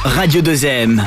Radio 2M,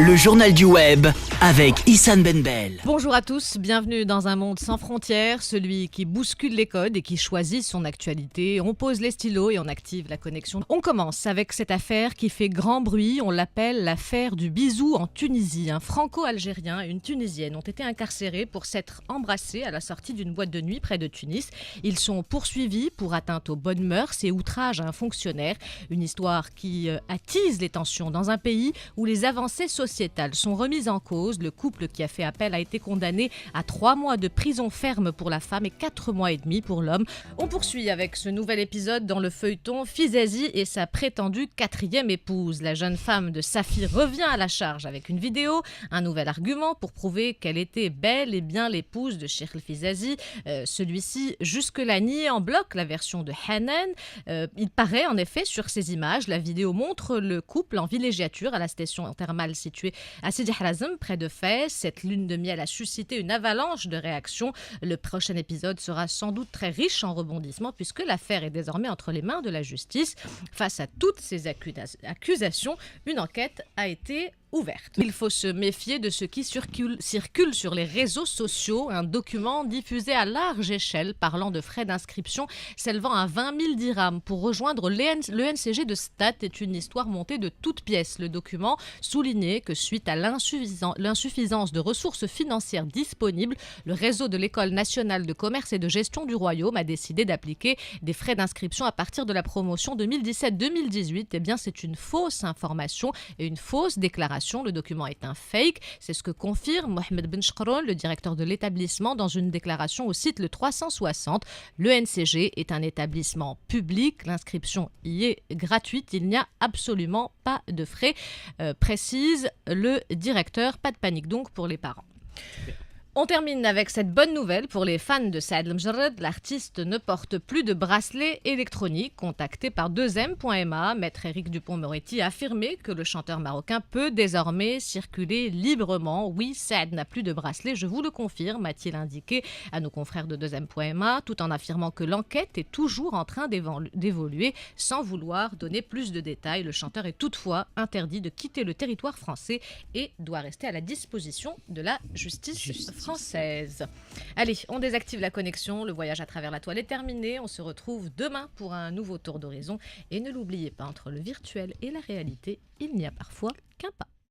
le journal du web avec Issane Benbel. Bonjour à tous, bienvenue dans un monde sans frontières, celui qui bouscule les codes et qui choisit son actualité. On pose les stylos et on active la connexion. On commence avec cette affaire qui fait grand bruit, on l'appelle l'affaire du bisou en Tunisie. Un franco-algérien et une tunisienne ont été incarcérés pour s'être embrassés à la sortie d'une boîte de nuit près de Tunis. Ils sont poursuivis pour atteinte aux bonnes mœurs et outrage à un fonctionnaire. Une histoire qui attise les tensions dans un pays où les avancées sociétales sont remises en cause. Le couple qui a fait appel a été condamné à 3 mois de prison ferme pour la femme et 4 mois et demi pour l'homme. On poursuit avec ce nouvel épisode dans le feuilleton Fizazi et sa prétendue 4e épouse. La jeune femme de Safi revient à la charge avec une vidéo, un nouvel argument pour prouver qu'elle était bel et bien l'épouse de Cheikh Fizazi. Celui-ci jusque-là nié en bloc la version de Hanan. Il paraît en effet sur ces images, la vidéo montre le couple en villégiature à la station thermale située à Sidi Harazem, près de Fès. Cette lune de miel a suscité une avalanche de réactions. Le prochain épisode sera sans doute très riche en rebondissements puisque l'affaire est désormais entre les mains de la justice. Face à toutes ces accusations, une enquête a été ouverte. Il faut se méfier de ce qui circule sur les réseaux sociaux. Un document diffusé à large échelle parlant de frais d'inscription s'élevant à 20 000 dirhams pour rejoindre l'ENCG de Stat est une histoire montée de toutes pièces. Le document soulignait que suite à l'insuffisance de ressources financières disponibles, le réseau de l'École nationale de commerce et de gestion du Royaume a décidé d'appliquer des frais d'inscription à partir de la promotion 2017-2018. Eh bien, c'est une fausse information et une fausse déclaration. Le document est un fake, c'est ce que confirme Mohamed Ben Chkroun, le directeur de l'établissement, dans une déclaration au site Le 360. L'ENCG est un établissement public, l'inscription y est gratuite, il n'y a absolument pas de frais, précise le directeur. Pas de panique donc pour les parents. On termine avec cette bonne nouvelle pour les fans de Saad El Mjarrad. L'artiste ne porte plus de bracelet électronique. Contacté par 2M.ma, maître Éric Dupond-Moretti a affirmé que le chanteur marocain peut désormais circuler librement. Oui, Saad n'a plus de bracelet, je vous le confirme, a-t-il indiqué à nos confrères de 2M.ma, tout en affirmant que l'enquête est toujours en train d'évoluer. Sans vouloir donner plus de détails, le chanteur est toutefois interdit de quitter le territoire français et doit rester à la disposition de la justice française. Allez, on désactive la connexion, le voyage à travers la toile est terminé, on se retrouve demain pour un nouveau tour d'horizon et ne l'oubliez pas, entre le virtuel et la réalité, il n'y a parfois qu'un pas.